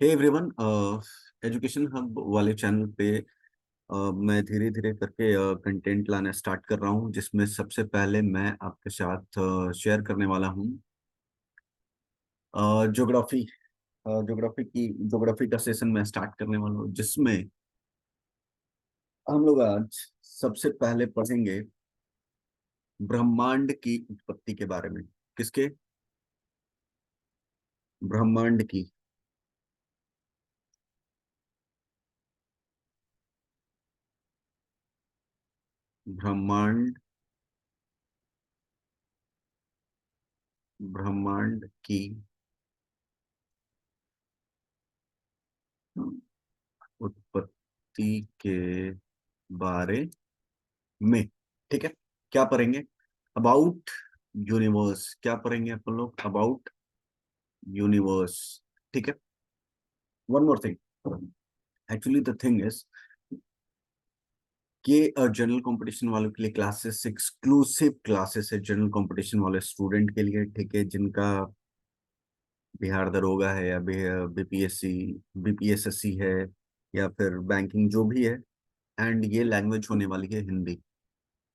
Hey everyone, education hub वाले channel पे मैं धीरे धीरे करके कंटेंट लाना स्टार्ट कर रहा हूँ, जिसमें सबसे पहले मैं आपके साथ शेयर करने वाला हूँ ज्योग्राफी। ज्योग्राफी का सेशन मैं स्टार्ट करने वाला हूँ, जिसमें हम लोग आज सबसे पहले पढ़ेंगे ब्रह्मांड की उत्पत्ति के बारे में। किसके? ब्रह्मांड की। ब्रह्मांड ब्रह्मांड की उत्पत्ति के बारे में। ठीक है, क्या पढ़ेंगे? About universe. क्या पढ़ेंगे अपन लोग? About universe. ठीक है। One more thing, actually the thing is कि जनरल कंपटीशन वालों के लिए क्लासेस, एक्सक्लूसिव क्लासेस है जनरल कंपटीशन वाले स्टूडेंट के लिए। ठीक है, जिनका बिहार दरोगा है या बीपीएससी बीपीएसएससी है या फिर बैंकिंग जो भी है। एंड ये लैंग्वेज होने वाली है हिंदी।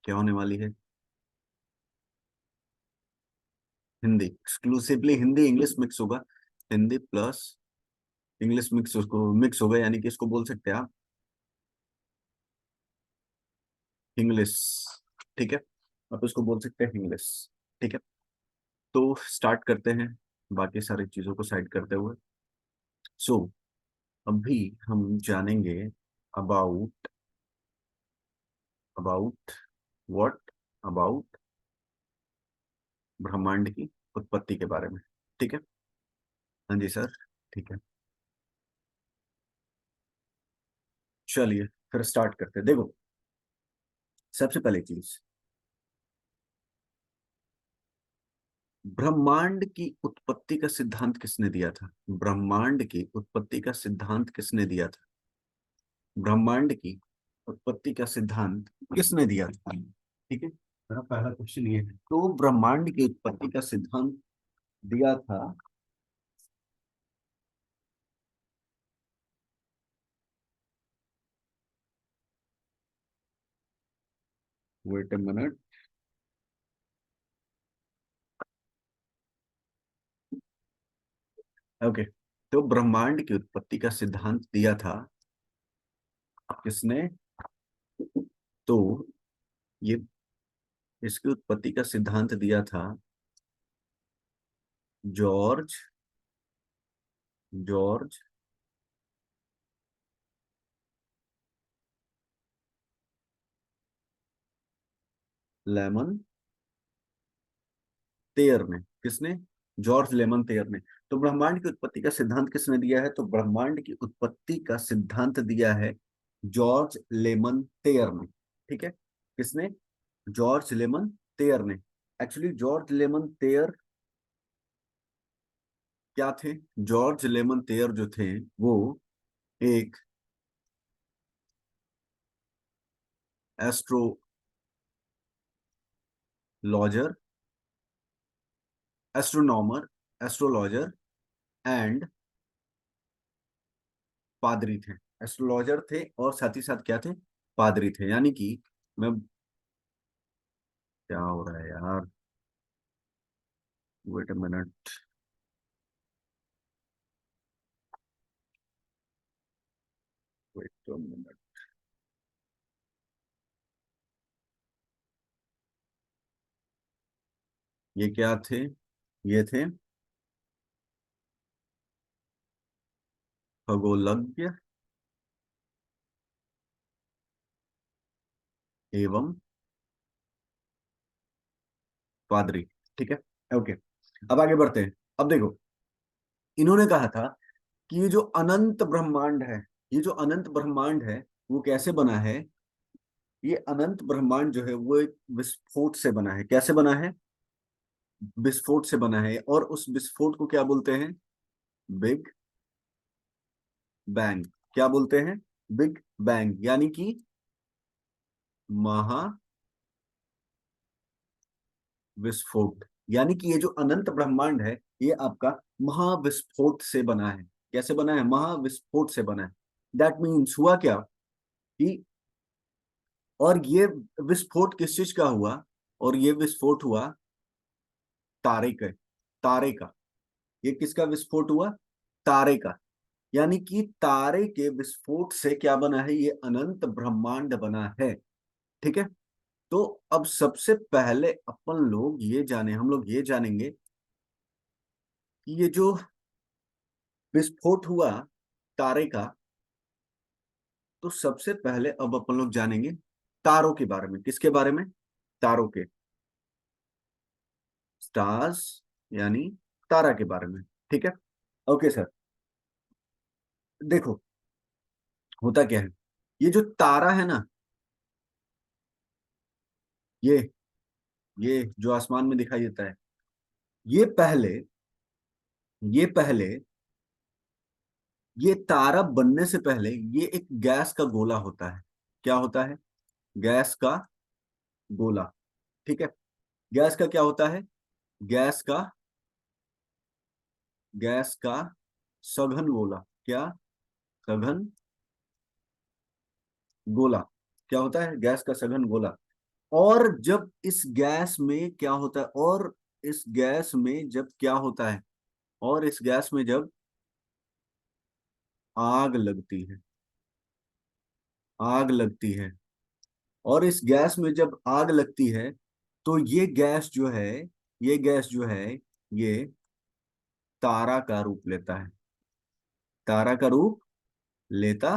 क्या होने वाली है? Hindi, exclusively Hindi. English mix होगा। हिंदी प्लस इंग्लिश मिक्स, उसको मिक्स होगा, यानी कि इसको बोल सकते हैं आप इंग्लिश। ठीक है, आप इसको बोल सकते हैं इंग्लिश। ठीक है, तो स्टार्ट करते हैं बाकी सारी चीजों को साइड करते हुए। सो अभी हम जानेंगे अबाउट अबाउट व्हाट अबाउट ब्रह्मांड की उत्पत्ति के बारे में। ठीक है। हाँ जी सर। ठीक है, चलिए फिर स्टार्ट करते हैं। देखो, सबसे पहले चीज, ब्रह्मांड की उत्पत्ति का सिद्धांत किसने दिया था? ब्रह्मांड की उत्पत्ति का सिद्धांत किसने दिया था? ब्रह्मांड की उत्पत्ति का सिद्धांत किसने दिया था? ठीक है, मेरा पहला क्वेश्चन ये है। तो ब्रह्मांड की उत्पत्ति का सिद्धांत दिया था वेट अ मिनट। ओके, तो ब्रह्मांड की उत्पत्ति का सिद्धांत दिया था किसने? तो ये इसकी उत्पत्ति का सिद्धांत दिया था जॉर्ज जॉर्ज लेमन तेयर ने। किसने? जॉर्ज लेमन तेयर ने। तो ब्रह्मांड की उत्पत्ति का सिद्धांत किसने दिया है? तो ब्रह्मांड की उत्पत्ति का सिद्धांत दिया है जॉर्ज लेमन तेयर ने। ठीक है, किसने? जॉर्ज लेमन तेयर ने। एक्चुअली जॉर्ज लेमन तेयर क्या थे? जॉर्ज लेमन तेयर जो थे, वो एक एस्ट्रोलॉजर एस्ट्रोनॉमर एस्ट्रोलॉजर एंड पादरी थे। एस्ट्रोलॉजर थे और साथ ही साथ क्या थे? पादरी थे। यानी कि मैं, क्या हो रहा है यार? Wait a minute. Wait a minute. ये क्या थे? ये थे खगोलज्ञ एवं पादरी। ठीक है, ओके। अब आगे बढ़ते हैं। अब देखो, इन्होंने कहा था कि ये जो अनंत ब्रह्मांड है, ये जो अनंत ब्रह्मांड है, वो कैसे बना है? ये अनंत ब्रह्मांड जो है वो एक विस्फोट से बना है। कैसे बना है? विस्फोट से बना है। और उस विस्फोट को क्या बोलते हैं? Big bang. क्या बोलते हैं? बिग बैंग, यानी कि महाविस्फोट। यानी कि ये जो अनंत ब्रह्मांड है, ये आपका महाविस्फोट से बना है। कैसे बना है? महाविस्फोट से बना है। दैट मीन्स हुआ क्या कि, और ये विस्फोट किस चीज का हुआ? और ये विस्फोट हुआ तारे के, तारे का। ये किसका विस्फोट हुआ? तारे का। यानी कि तारे के विस्फोट से क्या बना है? ये अनंत ब्रह्मांड बना है। ठीक है। तो अब सबसे पहले अपन लोग ये जाने, हम लोग ये जानेंगे कि ये जो विस्फोट हुआ तारे का, तो सबसे पहले अब अपन लोग जानेंगे तारों के बारे में। किसके बारे में? तारों के, स्टार्स, यानी तारा के बारे में। ठीक है। Okay sir. देखो, होता क्या है, ये जो तारा है ना, ये ये जो आसमान में दिखाई देता है, ये पहले ये पहले ये तारा बनने से पहले ये एक गैस का गोला होता है। क्या होता है? गैस का गोला। ठीक है। गैस का क्या होता है? गैस का गैस का सघन गोला। क्या? सघन गोला। क्या होता है? गैस का सघन गोला। और जब इस गैस में क्या होता है, और इस गैस में जब क्या होता है, और इस गैस में जब आग लगती है, आग लगती है, और इस गैस में जब आग लगती है, तो ये गैस जो है, ये तारा का रूप लेता है। तारा का रूप लेता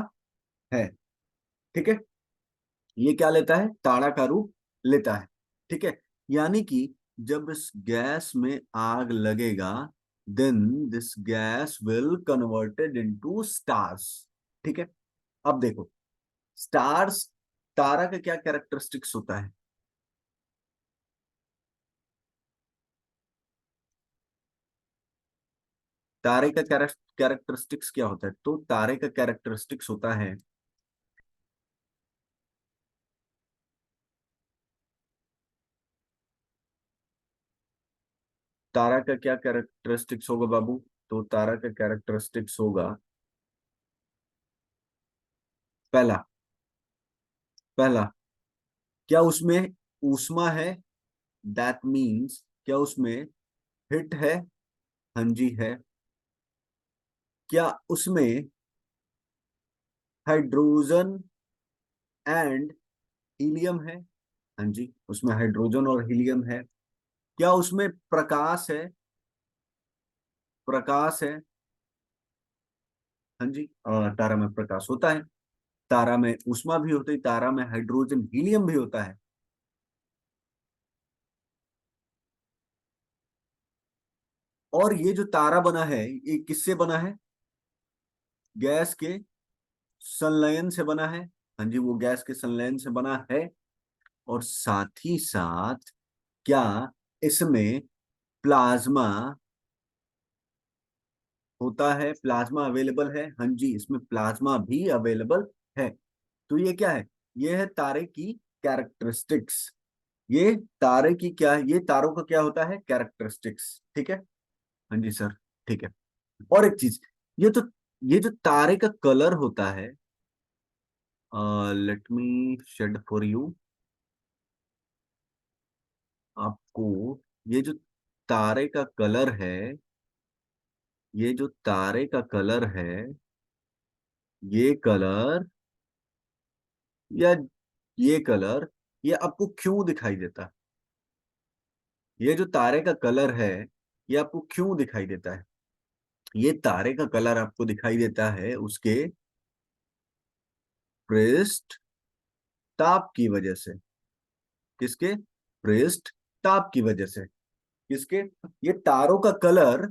है। ठीक है। ये क्या लेता है? तारा का रूप लेता है। ठीक है। यानी कि जब इस गैस में आग लगेगा, then this gas will converted into stars. ठीक है। अब देखो, स्टार्स, तारा का क्या कैरेक्टरिस्टिक्स होता है? तारे का कैरेक्टरिस्टिक्स क्या होता है? तो तारे का कैरेक्टरिस्टिक्स होता है, तारा का क्या कैरेक्टरिस्टिक्स होगा बाबू? तो तारा का कैरेक्टरिस्टिक्स होगा, पहला पहला क्या उसमें ऊष्मा है? दैट मीन्स क्या उसमें हिट है? हाँ जी है। क्या उसमें हाइड्रोजन एंड हीलियम है? हाँ जी, उसमें हाइड्रोजन और हीलियम है। क्या उसमें प्रकाश है? प्रकाश है। हाँ जी, और तारा में प्रकाश होता है। तारा में ऊष्मा भी होती है, तारा में हाइड्रोजन हीलियम भी होता है। और ये जो तारा बना है, ये किससे बना है? गैस के संलयन से बना है। हाँ जी, वो गैस के संलयन से बना है। और साथ ही साथ क्या इसमें प्लाज्मा होता है? प्लाज्मा अवेलेबल है। हाँ जी, इसमें प्लाज्मा भी अवेलेबल है। तो ये क्या है? ये है तारे की कैरेक्टरिस्टिक्स। ये तारे की क्या है? ये तारों का क्या होता है? कैरेक्टरिस्टिक्स। ठीक है। हाँ जी सर। ठीक है। और एक चीज, ये तो, ये जो तारे का कलर होता है, let me shade for you आपको, ये जो तारे का कलर है, ये जो तारे का कलर है, ये कलर, या ये कलर, ये आपको क्यों दिखाई देता है? ये जो तारे का कलर है, ये आपको क्यों दिखाई देता है? ये तारे का कलर आपको दिखाई देता है उसके पृष्ठ ताप की वजह से। किसके? पृष्ठ ताप की वजह से। किसके? ये तारों का कलर,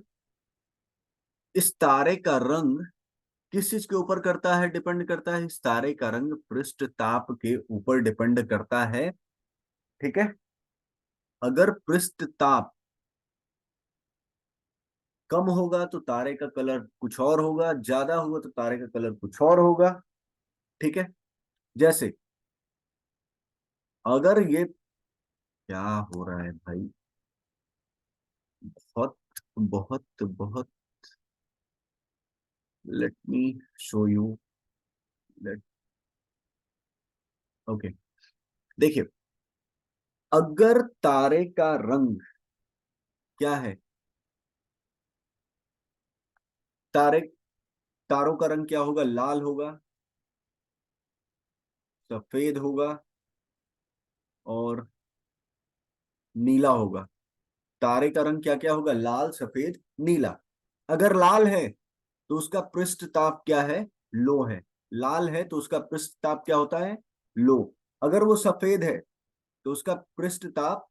इस तारे का रंग किस चीज के ऊपर करता है, डिपेंड करता है? इस तारे का रंग पृष्ठ ताप के ऊपर डिपेंड करता है। ठीक है। अगर पृष्ठ ताप कम होगा तो तारे का कलर कुछ और होगा, ज्यादा होगा तो तारे का कलर कुछ और होगा। ठीक है। जैसे, अगर ये, क्या हो रहा है भाई? बहुत बहुत बहुत let me show you. Let okay, देखिए, अगर तारे का रंग क्या है, तारे तारों का रंग क्या होगा? लाल होगा, सफेद होगा और नीला होगा। तारे का रंग क्या क्या होगा? लाल, सफेद, नीला। अगर लाल है तो उसका पृष्ठ ताप क्या है? लो है। लाल है तो उसका पृष्ठ ताप क्या होता है? लो। अगर वो सफेद है तो उसका पृष्ठ ताप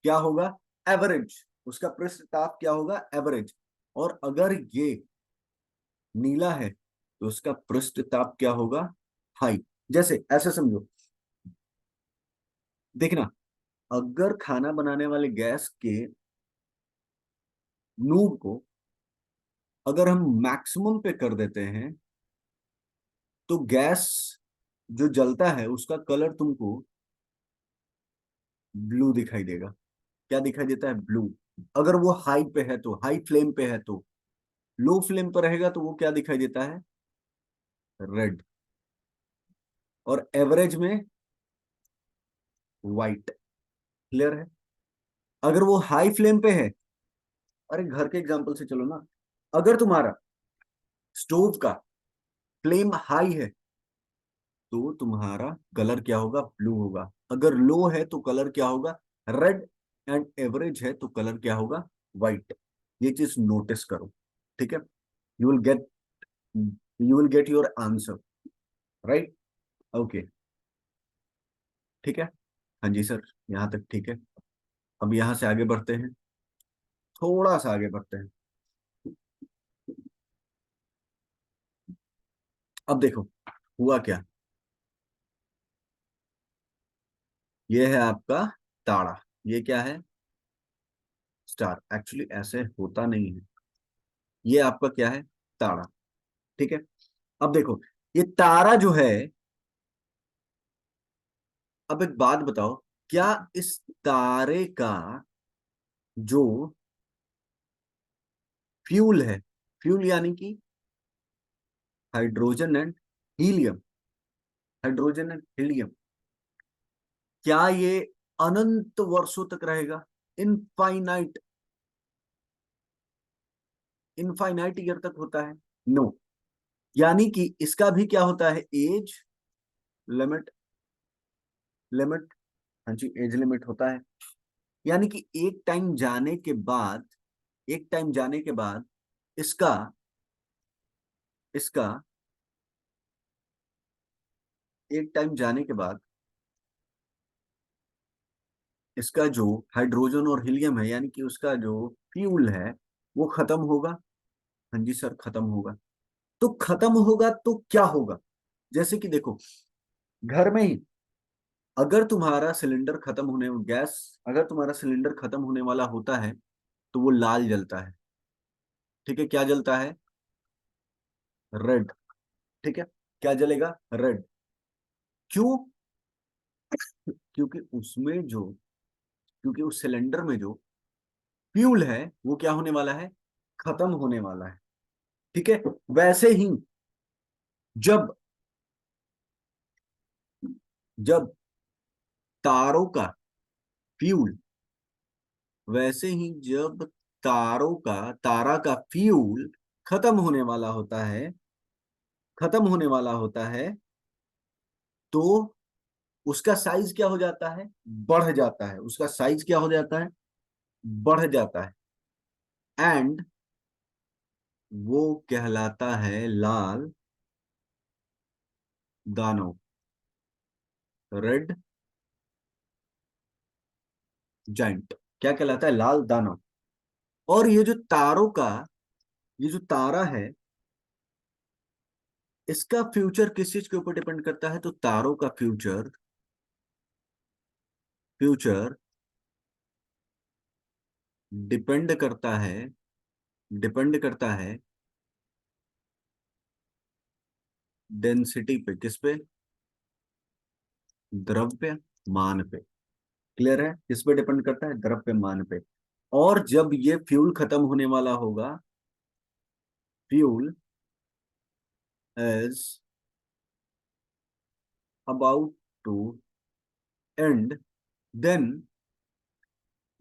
क्या होगा? एवरेज। उसका पृष्ठ ताप क्या होगा? एवरेज। और अगर ये नीला है तो उसका पृष्ठ ताप क्या होगा? हाई। जैसे ऐसे समझो, देखना, अगर खाना बनाने वाले गैस के नूब को अगर हम मैक्सिमम पे कर देते हैं तो गैस जो जलता है उसका कलर तुमको ब्लू दिखाई देगा। क्या दिखाई देता है? ब्लू। अगर वो हाई पे है तो, हाई फ्लेम पे है तो, लो फ्लेम पर रहेगा तो वो क्या दिखाई देता है? रेड। और एवरेज में व्हाइट। क्लियर है? अगर वो हाई फ्लेम पे है, अरे घर के एग्जांपल से चलो ना, अगर तुम्हारा स्टोव का फ्लेम हाई है तो तुम्हारा कलर क्या होगा? ब्लू होगा। अगर लो है तो कलर क्या होगा? रेड। एंड एवरेज है तो कलर क्या होगा? व्हाइट। ये चीज नोटिस करो, ठीक है? You will get you will get your answer, right? Okay, ठीक है। हाँ जी सर, यहाँ तक ठीक है। अब यहाँ से आगे बढ़ते हैं, थोड़ा सा आगे बढ़ते हैं। अब देखो, हुआ क्या। ये है आपका तारा। ये क्या है? स्टार। एक्चुअली ऐसे होता नहीं है। ये आपका क्या है? तारा। ठीक है। अब देखो, ये तारा जो है, अब एक बात बताओ, क्या इस तारे का जो फ्यूल है, फ्यूल यानी कि hydrogen and helium, hydrogen and helium, क्या ये अनंत वर्षों तक रहेगा? इनफाइनाइट, इनफाइनाइट ईयर तक होता है? नो। यानी कि इसका भी क्या होता है? Age limit. लिमिट, हाँ जी, एज लिमिट होता है। यानी कि एक टाइम जाने के बाद, एक टाइम जाने के बाद इसका इसका एक टाइम जाने के बाद इसका जो हाइड्रोजन और हीलियम है, यानी कि उसका जो फ्यूल है, वो खत्म होगा। हाँ जी सर, खत्म होगा। तो खत्म होगा तो क्या होगा? जैसे कि देखो, घर में ही अगर तुम्हारा सिलेंडर खत्म होने गैस अगर तुम्हारा सिलेंडर खत्म होने वाला होता है तो वो लाल जलता है। ठीक है, क्या जलता है? रेड। ठीक है, क्या जलेगा? रेड। क्यों? क्योंकि उसमें जो क्योंकि उस सिलेंडर में जो फ्यूल है वो क्या होने वाला है? खत्म होने वाला है। ठीक है। वैसे ही जब जब तारों का फ्यूल वैसे ही जब तारा का फ्यूल खत्म होने वाला होता है, खत्म होने वाला होता है, तो उसका साइज क्या हो जाता है? बढ़ जाता है। उसका साइज क्या हो जाता है? बढ़ जाता है। एंड वो कहलाता है लाल दानव, रेड जाइंट। क्या कहलाता है? लाल दानव। और ये जो तारा है, इसका फ्यूचर किस चीज के ऊपर डिपेंड करता है? तो तारों का फ्यूचर फ्यूचर डिपेंड करता है डिपेंड करता है डेंसिटी पे। किस पे? द्रव्य मान पे। क्लियर है? किस पे डिपेंड करता है? द्रव्य मान पे। और जब ये फ्यूल खत्म होने वाला होगा fuel is about to end, then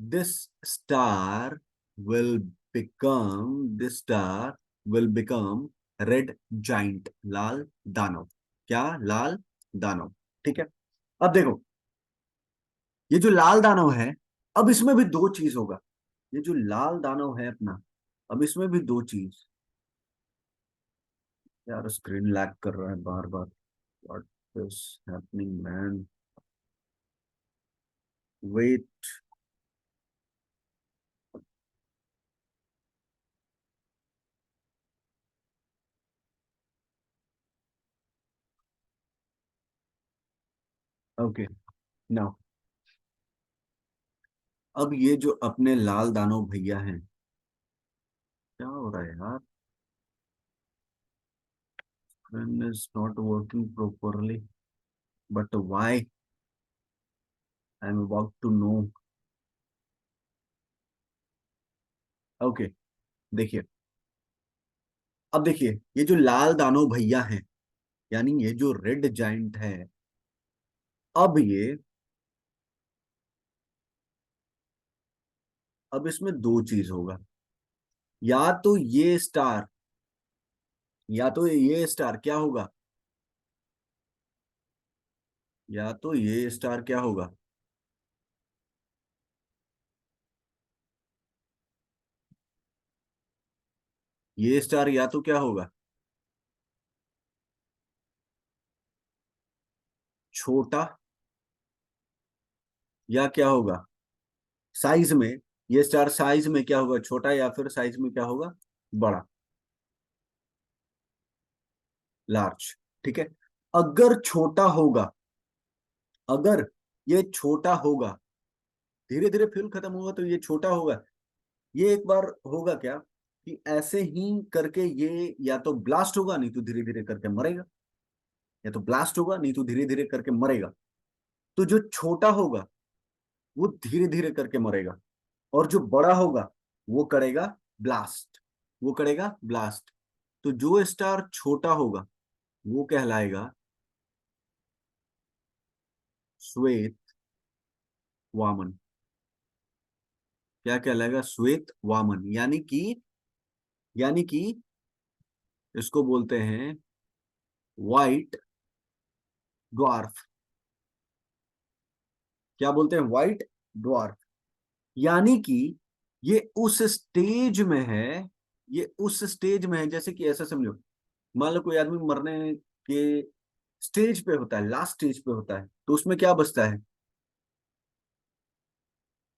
this star will this star will become red giant, लाल दानव। क्या? लाल दानव। ठीक है। अब देखो, ये जो लाल दानव है, अब इसमें भी दो चीज होगा। ये जो लाल दानव है अपना, अब इसमें भी दो चीज। यार स्क्रीन लैग कर रहा है बार बार। What is happening man? Wait. Okay, now अब ये जो अपने लाल दानव भैया हैं, क्या हो रहा है यार? Screen is not working properly, but why? I'm about to know. Okay, देखिए, अब देखिए, ये जो लाल दानव भैया हैं, यानी ये जो रेड जाइंट है, अब अब इसमें दो चीज होगा। या तो ये स्टार, या तो ये स्टार क्या होगा? या तो ये स्टार क्या होगा? ये स्टार या तो क्या होगा? छोटा, या क्या होगा साइज में? ये स्टार साइज में क्या होगा? छोटा, या फिर साइज में क्या होगा? बड़ा, लार्ज। ठीक है। अगर छोटा होगा, अगर ये छोटा होगा, धीरे धीरे फ्यूल खत्म होगा तो ये छोटा होगा। ये एक बार होगा क्या कि ऐसे ही करके ये या तो ब्लास्ट होगा, नहीं तो धीरे धीरे करके मरेगा। या तो ब्लास्ट होगा, नहीं तो धीरे धीरे करके मरेगा। तो जो छोटा होगा वो धीरे धीरे करके मरेगा, और जो बड़ा होगा वो करेगा ब्लास्ट। वो करेगा ब्लास्ट। तो जो स्टार छोटा होगा वो कहलाएगा श्वेत वामन। क्या कहलाएगा? श्वेत वामन। यानी कि इसको बोलते हैं व्हाइट ड्वार्फ। क्या बोलते हैं? White dwarf. यानी कि ये उस स्टेज में है, ये उस स्टेज में है, जैसे कि ऐसा समझो, मान लो कोई आदमी मरने के स्टेज पे होता है, लास्ट स्टेज पे होता है, तो उसमें क्या बचता है?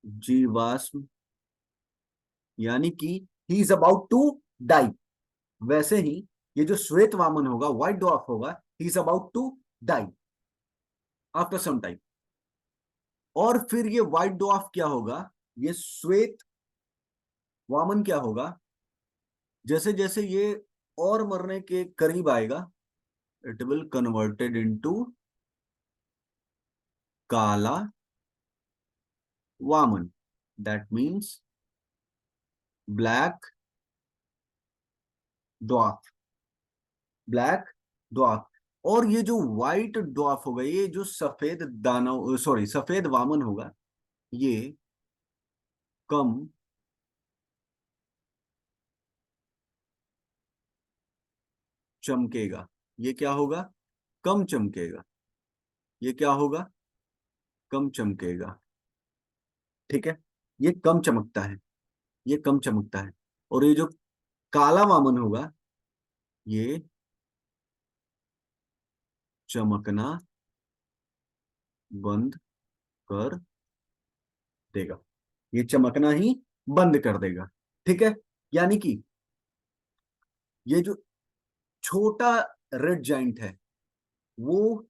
जीवाश्म। यानी कि he is about to die. वैसे ही ये जो श्वेत वामन होगा, व्हाइट डॉफ होगा, he is about to die after some time. और फिर ये व्हाइट डॉफ क्या होगा? ये श्वेत वामन क्या होगा? जैसे जैसे ये और मरने के करीब आएगा, इट विल कन्वर्टेड इनटू काला वामन। That means black dwarf. Black dwarf. और ये जो व्हाइट ड्वार्फ होगा, ये जो सफेद दानव, सॉरी सफेद वामन होगा, ये कम चमकेगा। ये क्या होगा? कम चमकेगा। ये क्या होगा? कम चमकेगा। ठीक है। ये कम चमकता है, ये कम चमकता है। और ये जो काला वामन होगा, ये चमकना बंद कर देगा। ये चमकना ही बंद कर देगा। ठीक है। यानी कि ये जो छोटा रेड जाइंट है, वो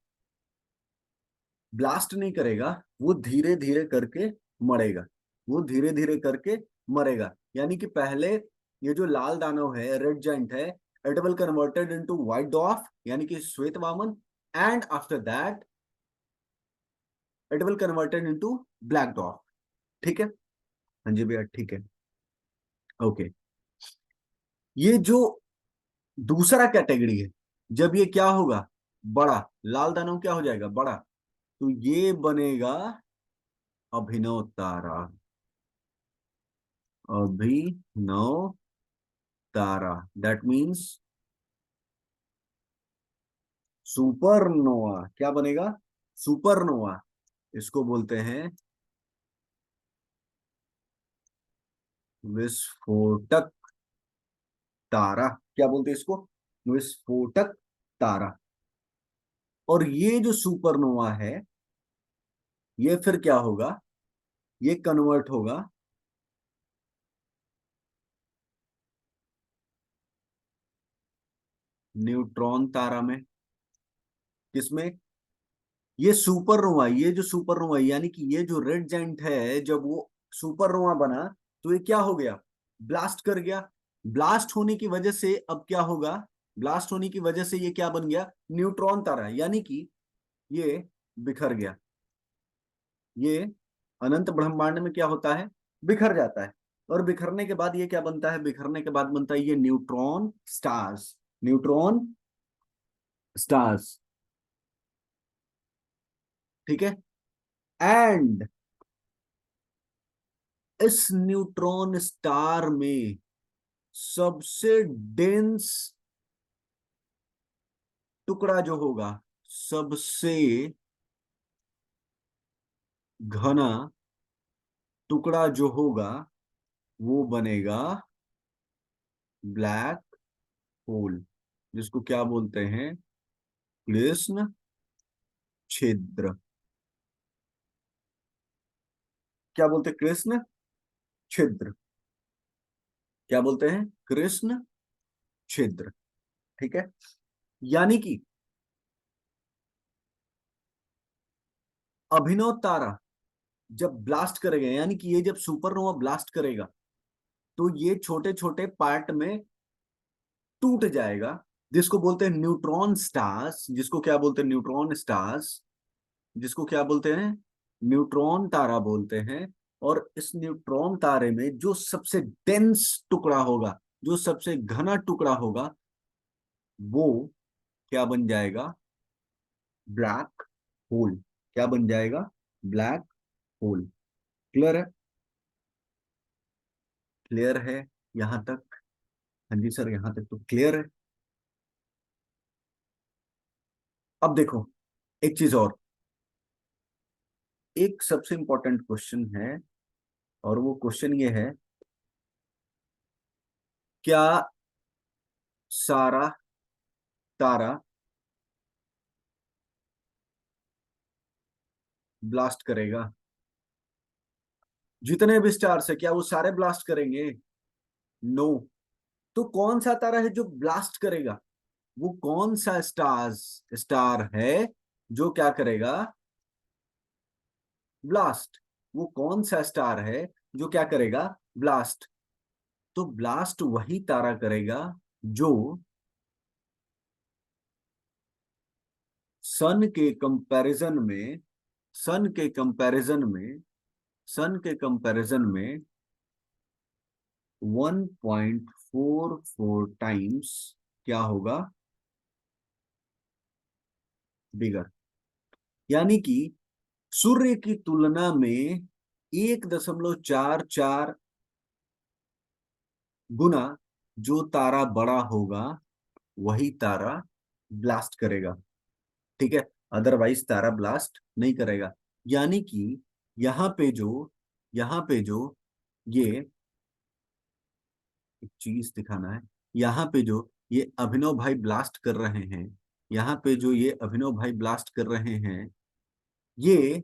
ब्लास्ट नहीं करेगा, वो धीरे धीरे करके मरेगा। वो धीरे धीरे करके मरेगा। यानी कि पहले ये जो लाल दानव है, रेड जाइंट है, it will converted into white dwarf, यानी कि श्वेत वामन। And after that it will converted into black dwarf. ठीक है। हाँ जी भैया, ठीक है। ओके। ये जो दूसरा कैटेगरी है, जब ये क्या होगा, बड़ा, लाल दानव क्या हो जाएगा, बड़ा, तो ये बनेगा अभिनव तारा। अभिनव तारा, दैट मीन्स सुपरनोवा। क्या बनेगा, सुपरनोवा। इसको बोलते हैं विस्फोटक तारा। क्या बोलते हैं इसको, विस्फोटक तारा। और ये जो सुपरनोवा है, ये फिर क्या होगा, ये कन्वर्ट होगा न्यूट्रॉन तारा में। किसमें, ये सुपरनोवा, ये जो सुपरनोवा यानी कि ये जो रेड जाइंट है, जब वो सुपरनोवा बना तो ये क्या हो गया, ब्लास्ट कर गया। ब्लास्ट होने की वजह से अब क्या होगा, ब्लास्ट होने की वजह से ये क्या बन गया, न्यूट्रॉन तारा, यानी कि ये बिखर गया। ये अनंत ब्रह्मांड में क्या होता है, बिखर जाता है। और बिखरने के बाद ये क्या बनता है, बिखरने के बाद बनता है ये न्यूट्रॉन स्टार्स। न्यूट्रॉन स्टार्स, ठीक है। एंड इस न्यूट्रॉन स्टार में सबसे डेंस टुकड़ा जो होगा, सबसे घना टुकड़ा जो होगा, वो बनेगा ब्लैक होल, जिसको क्या बोलते हैं, कृष्ण छिद्र। क्या बोलते हैं, कृष्ण छिद्र। क्या बोलते हैं, कृष्ण छिद्र, ठीक है। यानी कि अभिनव तारा जब ब्लास्ट करेगा, यानी कि ये जब सुपरनोवा ब्लास्ट करेगा, तो ये छोटे छोटे पार्ट में टूट जाएगा, जिसको बोलते हैं न्यूट्रॉन स्टार्स। जिसको क्या बोलते हैं, न्यूट्रॉन स्टार्स। जिसको क्या बोलते हैं, न्यूट्रॉन तारा बोलते हैं। और इस न्यूट्रॉन तारे में जो सबसे डेंस टुकड़ा होगा, जो सबसे घना टुकड़ा होगा, वो क्या बन जाएगा, ब्लैक होल। क्या बन जाएगा, ब्लैक होल। क्लियर है, क्लियर है यहां तक। हाँ जी सर, यहां तक तो क्लियर है। अब देखो एक चीज और, एक सबसे इंपॉर्टेंट क्वेश्चन है, और वो क्वेश्चन ये है, क्या सारा तारा ब्लास्ट करेगा, जितने भी स्टार्स है क्या वो सारे ब्लास्ट करेंगे, नो। तो कौन सा तारा है जो ब्लास्ट करेगा, वो कौन सा स्टार है जो क्या करेगा, ब्लास्ट। वो कौन सा स्टार है जो क्या करेगा, ब्लास्ट। तो ब्लास्ट वही तारा करेगा जो सन के कंपैरिजन में, सन के कंपैरिजन में, सन के कंपैरिजन में 1.44 टाइम्स क्या होगा, बिगर। यानी कि सूर्य की तुलना में 1.44 गुना जो तारा बड़ा होगा, वही तारा ब्लास्ट करेगा, ठीक है। अदरवाइज तारा ब्लास्ट नहीं करेगा। यानी कि यहाँ पे जो यहाँ पे जो ये एक चीज दिखाना है, यहाँ पे जो ये अभिनव भाई ब्लास्ट कर रहे हैं, यहाँ पे जो ये अभिनव भाई ब्लास्ट कर रहे हैं, ये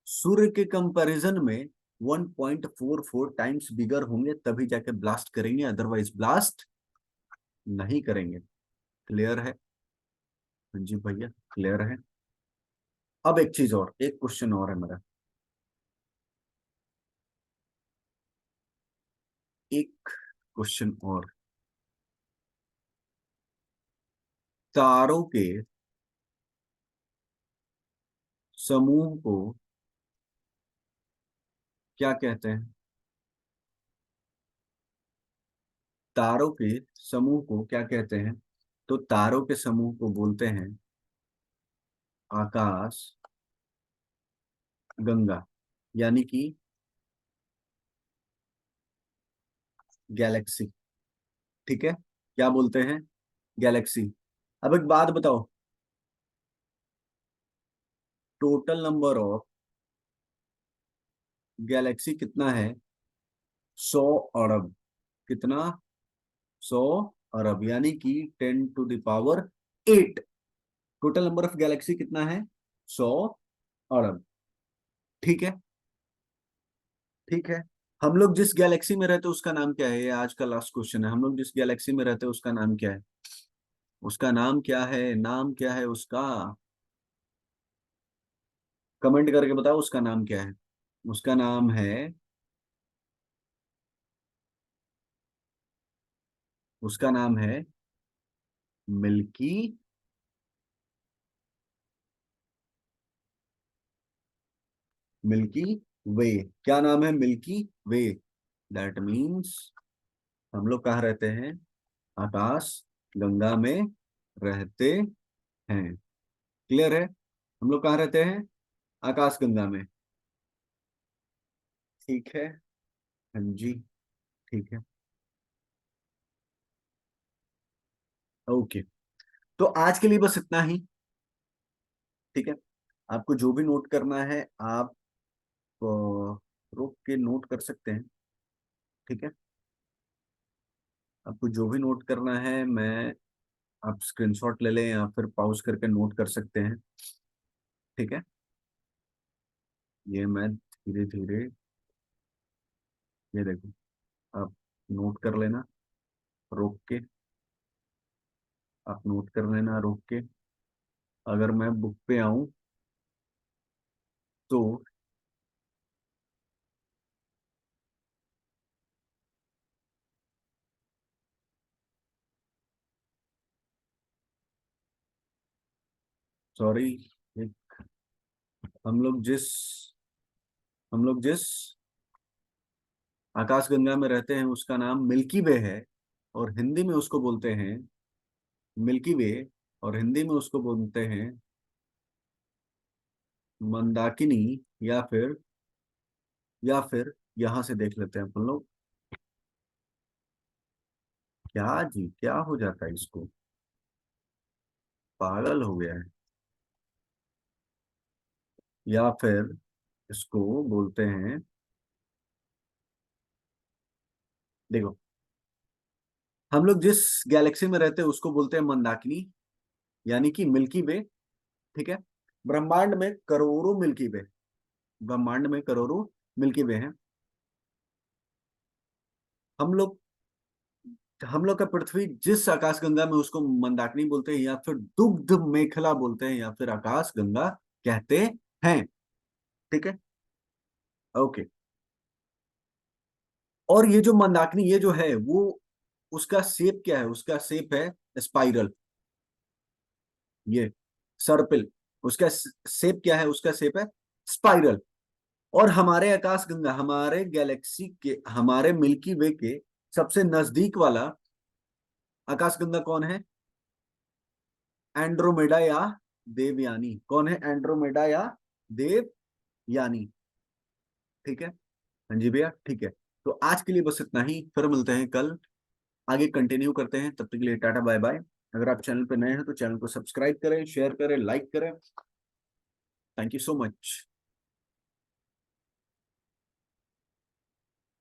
सूर्य के कंपैरिजन में 1.44 टाइम्स बिगर होंगे, तभी जाके ब्लास्ट करेंगे, अदरवाइज ब्लास्ट नहीं करेंगे। क्लियर है, हाँ जी भैया, क्लियर है। अब एक चीज और, एक क्वेश्चन और है मेरा, एक क्वेश्चन और। तारों के समूह को क्या कहते हैं, तारों के समूह को क्या कहते हैं? तो तारों के समूह को बोलते हैं आकाश गंगा, यानी कि गैलेक्सी। ठीक है, क्या बोलते हैं? गैलेक्सी। अब एक बात बताओ, टोटल नंबर ऑफ गैलेक्सी कितना है? 100 अरब। कितना? 100 अरब, यानी कि 10⁸ टोटल नंबर ऑफ गैलेक्सी कितना है? 100 अरब। ठीक है, ठीक है। हम लोग जिस गैलेक्सी में रहते हैं उसका नाम क्या है? ये आज का लास्ट क्वेश्चन है। हम लोग जिस गैलेक्सी में रहते हैं उसका नाम क्या है? उसका नाम क्या है? नाम क्या है उसका? कमेंट करके बताओ उसका नाम क्या है। उसका नाम है, उसका नाम है मिल्की मिल्की वे। क्या नाम है? Milky way. दैट मीन्स हम लोग कहाँ रहते हैं? आकाश गंगा में रहते हैं। क्लियर है? हम लोग कहाँ रहते हैं? आकाश गंगा में। ठीक है। हाँ जी। ठीक है। ओके, तो आज के लिए बस इतना ही। ठीक है, आपको जो भी नोट करना है आप रोक के नोट कर सकते हैं। ठीक है, आपको जो भी नोट करना है, मैं आप स्क्रीनशॉट ले लें या फिर पॉज करके नोट कर सकते हैं। ठीक है, ये मैं धीरे धीरे, ये देखो, आप नोट कर लेना रोक के। आप नोट कर लेना रोक के। अगर मैं बुक पे आऊं तो, सॉरी, हम लोग जिस हम लोग जिस आकाशगंगा में रहते हैं उसका नाम मिल्की वे है, और हिंदी में उसको बोलते हैं मिल्की वे, और हिंदी में उसको बोलते हैं मंदाकिनी, या फिर यहां से देख लेते हैं अपन लोग। क्या जी, क्या हो जाता है इसको? पागल हो गया है। या फिर इसको बोलते हैं, देखो, हम लोग जिस गैलेक्सी में रहते हैं उसको बोलते हैं मंदाकिनी, यानी कि मिल्की वे। ठीक है, ब्रह्मांड में करोड़ों मिल्की वे, ब्रह्मांड में करोड़ों मिल्की वे हैं। हम लोग हम लोग का पृथ्वी जिस आकाशगंगा में, उसको मंदाकिनी बोलते हैं, या फिर दुग्ध मेखला बोलते हैं, या फिर आकाश गंगा कहते हैं। ठीक है। ओके। और ये जो मंदाकिनी, ये जो है वो, उसका शेप क्या है? उसका शेप है स्पाइरल। ये सर्पिल। उसका शेप क्या है? उसका शेप है स्पाइरल। और हमारे आकाश गंगा, हमारे गैलेक्सी के, हमारे मिल्की वे के सबसे नजदीक वाला आकाश गंगा कौन है? एंड्रोमेडा या देवयानी। कौन है? एंड्रोमेडा या देवयानी। ठीक है। हाँ जी भैया, ठीक है। तो आज के लिए बस इतना ही, फिर मिलते हैं कल, आगे कंटिन्यू करते हैं। तब तक के लिए टाटा बाय बाय। अगर आप चैनल पे नए हैं तो चैनल को सब्सक्राइब करें, शेयर करें, लाइक करें। Thank you so much.